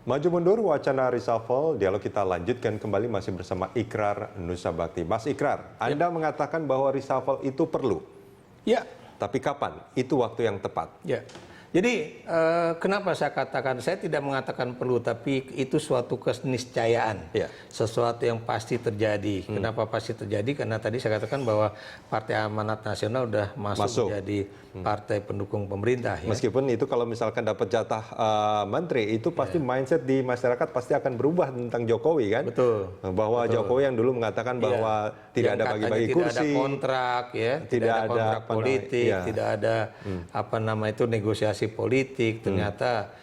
Maju mundur wacana reshuffle, dialog kita lanjutkan kembali masih bersama Ikrar Nusa Bakti. Mas Ikrar, Anda mengatakan bahwa reshuffle itu perlu. Ya. Tapi kapan? Itu waktu yang tepat. Ya. Jadi kenapa saya katakan, saya tidak mengatakan perlu, tapi itu suatu keniscayaan, Ya. sesuatu yang pasti terjadi. Kenapa pasti terjadi? Karena tadi saya katakan bahwa Partai Amanat Nasional sudah masuk menjadi partai pendukung pemerintah. Ya. Meskipun itu kalau misalkan dapat jatah menteri, itu pasti mindset di masyarakat pasti akan berubah tentang Jokowi kan? Betul. Bahwa Betul. Jokowi yang dulu mengatakan bahwa tidak ada bagi-bagi kursi, tidak ada kontrak, ya, tidak ada kontrak politik, tidak ada negosiasi politik, ternyata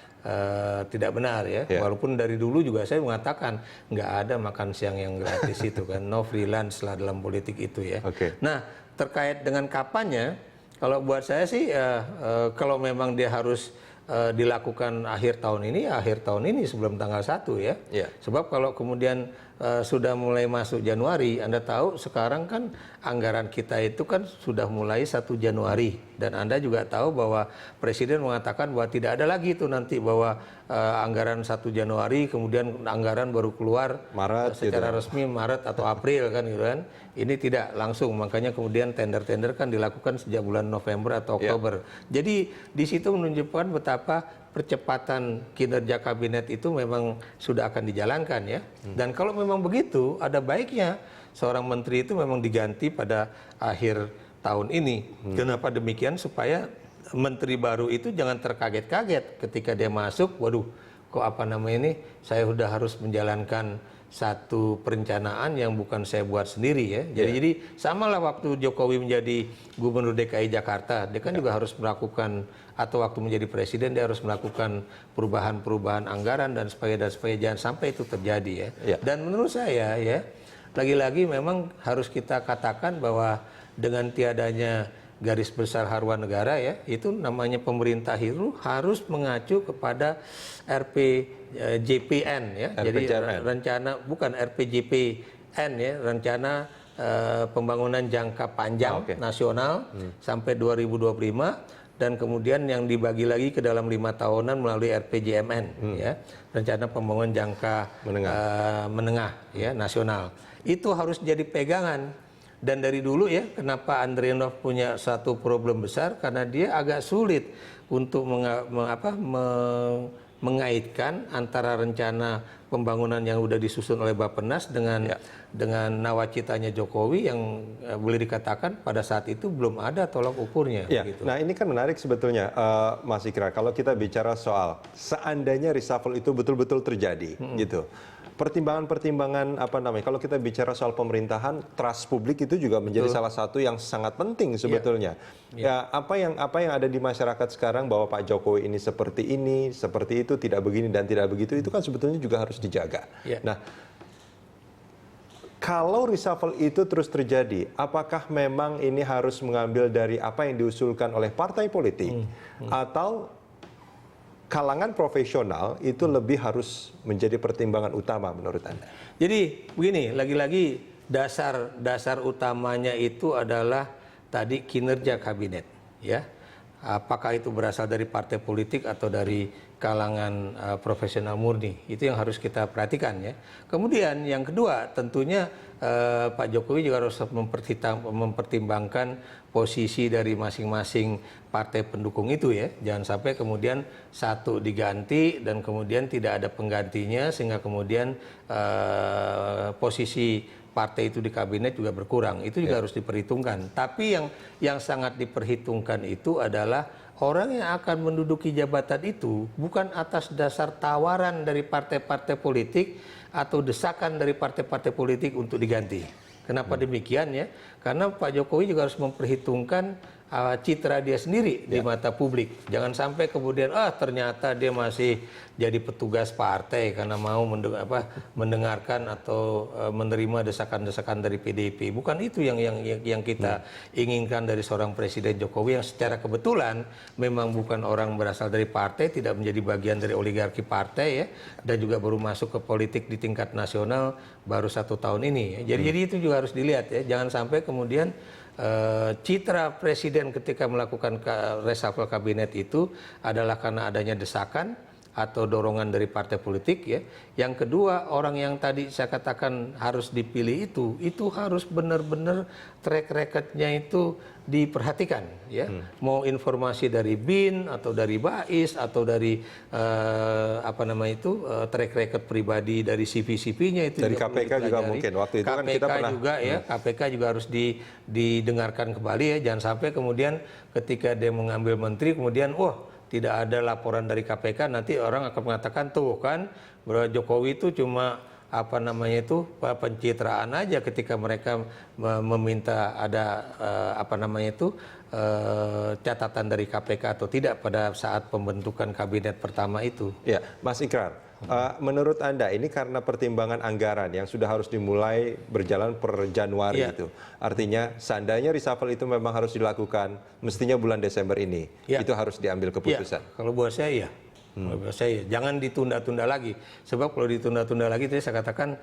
tidak benar ya. Walaupun dari dulu juga saya mengatakan nggak ada makan siang yang gratis itu kan, no freelance lah dalam politik itu ya. Nah, terkait dengan kapannya, kalau buat saya sih kalau memang dia harus dilakukan akhir tahun ini sebelum tanggal 1 ya. Sebab kalau kemudian sudah mulai masuk Januari, Anda tahu sekarang kan anggaran kita itu kan sudah mulai 1 Januari, dan Anda juga tahu bahwa Presiden mengatakan bahwa tidak ada lagi itu nanti bahwa anggaran 1 Januari kemudian anggaran baru keluar Maret, secara resmi Maret atau April kan gitu kan. Ini tidak langsung, makanya kemudian tender-tender kan dilakukan sejak bulan November atau Oktober. Jadi di situ menunjukkan betapa percepatan kinerja kabinet itu memang sudah akan dijalankan ya. Dan kalau memang begitu, ada baiknya seorang menteri itu memang diganti pada akhir tahun ini. Kenapa demikian? Supaya menteri baru itu jangan terkaget-kaget ketika dia masuk, waduh kok saya sudah harus menjalankan satu perencanaan yang bukan saya buat sendiri ya. Jadi samalah waktu Jokowi menjadi Gubernur DKI Jakarta, dia kan juga harus melakukan, atau waktu menjadi presiden dia harus melakukan perubahan-perubahan anggaran dan sebagainya jangan sampai itu terjadi ya. Dan menurut saya ya, lagi-lagi memang harus kita katakan bahwa dengan tiadanya garis besar haluan negara ya, itu namanya pemerintah itu harus mengacu kepada RPJPN ya. Jadi rencana, bukan RPJPN ya, rencana pembangunan jangka panjang nasional sampai 2025, dan kemudian yang dibagi lagi ke dalam 5 tahunan melalui RPJMN ya, rencana pembangunan jangka menengah ya nasional. Itu harus jadi pegangan. Dan dari dulu ya, kenapa Andrianov punya satu problem besar, karena dia agak sulit untuk mengaitkan antara rencana pembangunan yang sudah disusun oleh Bappenas dengan nawacitanya Jokowi yang boleh dikatakan pada saat itu belum ada tolak ukurnya. Gitu. Nah ini kan menarik sebetulnya Mas Ikrar, kalau kita bicara soal seandainya reshuffle itu betul-betul terjadi gitu. Pertimbangan-pertimbangan kalau kita bicara soal pemerintahan, trust publik itu juga menjadi salah satu yang sangat penting sebetulnya. Ya, apa yang ada di masyarakat sekarang bahwa Pak Jokowi ini, seperti itu, tidak begini dan tidak begitu, itu kan sebetulnya juga harus dijaga. Nah, kalau reshuffle itu terus terjadi, apakah memang ini harus mengambil dari apa yang diusulkan oleh partai politik atau kalangan profesional itu lebih harus menjadi pertimbangan utama menurut Anda? Jadi begini, lagi-lagi dasar utamanya itu adalah tadi kinerja kabinet ya. Apakah itu berasal dari partai politik atau dari kalangan profesional murni, itu yang harus kita perhatikan ya. Kemudian yang kedua tentunya Pak Jokowi juga harus mempertimbangkan posisi dari masing-masing partai pendukung itu ya. Jangan sampai kemudian satu diganti dan kemudian tidak ada penggantinya, sehingga kemudian posisi partai itu di kabinet juga berkurang. Itu juga harus diperhitungkan. Tapi yang sangat diperhitungkan itu adalah orang yang akan menduduki jabatan itu bukan atas dasar tawaran dari partai-partai politik atau desakan dari partai-partai politik untuk diganti. Kenapa demikian ya? Karena Pak Jokowi juga harus memperhitungkan citra dia sendiri di mata publik. Jangan sampai kemudian ternyata dia masih jadi petugas partai karena mau mendengarkan atau menerima desakan-desakan dari PDIP. Bukan itu yang kita inginkan dari seorang Presiden Jokowi yang secara kebetulan memang bukan orang berasal dari partai, tidak menjadi bagian dari oligarki partai ya, dan juga baru masuk ke politik di tingkat nasional baru 1 tahun ini. Jadi itu juga harus dilihat ya. Jangan sampai kemudian citra presiden ketika melakukan reshuffle kabinet itu adalah karena adanya desakan atau dorongan dari partai politik ya. Yang kedua, orang yang tadi saya katakan harus dipilih itu harus benar-benar track record-nya itu diperhatikan ya. Mau informasi dari BIN atau dari BAIS atau dari track record pribadi dari CV-CV-nya itu dari juga perlu KPK juga dipelajari. mungkin waktu itu kan kita pernah juga ya, KPK juga harus didengarkan kembali ya. Jangan sampai kemudian ketika dia mengambil menteri kemudian tidak ada laporan dari KPK, nanti orang akan mengatakan tuh kan bahwa Jokowi itu cuma pencitraan aja ketika mereka meminta ada catatan dari KPK atau tidak pada saat pembentukan kabinet pertama itu. Ya, Mas Ikrar, menurut Anda ini karena pertimbangan anggaran yang sudah harus dimulai berjalan per Januari itu. Artinya seandainya reshuffle itu memang harus dilakukan, mestinya bulan Desember ini. Itu harus diambil keputusan. Kalau buat saya jangan ditunda-tunda lagi. Sebab kalau ditunda-tunda lagi tadi saya katakan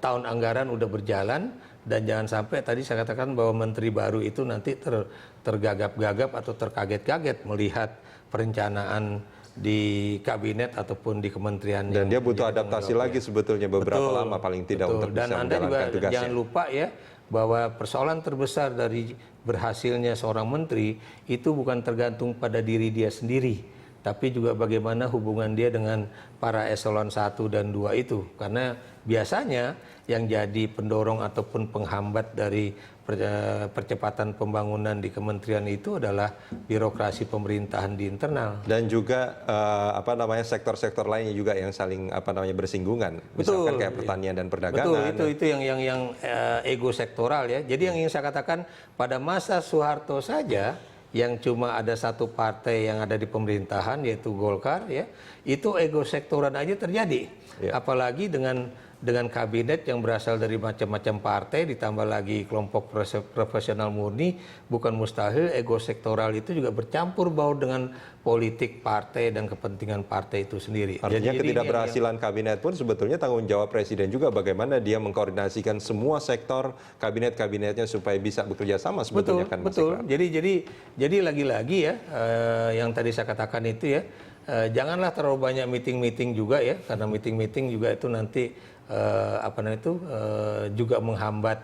tahun anggaran udah berjalan dan jangan sampai tadi saya katakan bahwa menteri baru itu nanti tergagap-gagap atau terkaget-kaget melihat perencanaan di kabinet ataupun di kementerian. Dan dia butuh adaptasi lagi sebetulnya beberapa lama paling tidak untuk bisa menjalankan tugasnya. Jangan lupa ya bahwa persoalan terbesar dari berhasilnya seorang menteri itu bukan tergantung pada diri dia sendiri, tapi juga bagaimana hubungan dia dengan para eselon 1 dan 2 itu. Karena biasanya yang jadi pendorong ataupun penghambat dari percepatan pembangunan di kementerian itu adalah birokrasi pemerintahan di internal. Dan juga sektor-sektor lainnya juga yang saling bersinggungan. Misalkan kayak pertanian dan perdagangan. Betul, itu yang ego sektoral ya. Jadi yang ingin saya katakan pada masa Soeharto saja yang cuma ada satu partai yang ada di pemerintahan yaitu Golkar ya, itu ego sektoran aja terjadi. Apalagi dengan kabinet yang berasal dari macam-macam partai ditambah lagi kelompok profesional murni, bukan mustahil ego sektoral itu juga bercampur baur dengan politik partai dan kepentingan partai itu sendiri. Artinya ketidakberhasilan kabinet pun sebetulnya tanggung jawab presiden juga bagaimana dia mengkoordinasikan semua sektor kabinet-kabinetnya supaya bisa bekerja sama sebetulnya. Betul. Jadi lagi-lagi ya yang tadi saya katakan itu ya, janganlah terlalu banyak meeting-meeting juga ya, karena meeting-meeting juga itu nanti juga menghambat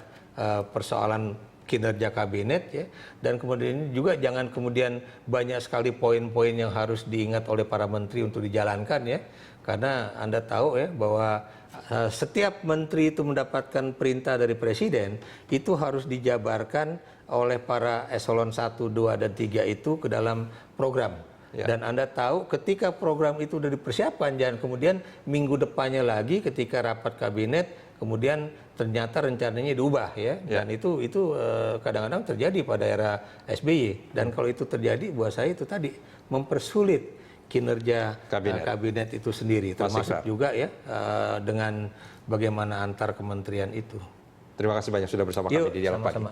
persoalan kinerja kabinet ya. Dan kemudian juga jangan kemudian banyak sekali poin-poin yang harus diingat oleh para menteri untuk dijalankan ya, karena Anda tahu ya bahwa setiap menteri itu mendapatkan perintah dari presiden itu harus dijabarkan oleh para eselon 1, 2, dan 3 itu ke dalam program. Dan Anda tahu ketika program itu sudah dipersiapkan, jangan kemudian minggu depannya lagi ketika rapat kabinet kemudian ternyata rencananya diubah ya. Dan itu kadang-kadang terjadi pada era SBY. Dan kalau itu terjadi buat saya itu tadi mempersulit kinerja kabinet itu sendiri, termasuk juga ya dengan bagaimana antar kementerian itu. Terima kasih banyak sudah bersama kami di Dialog Pagi.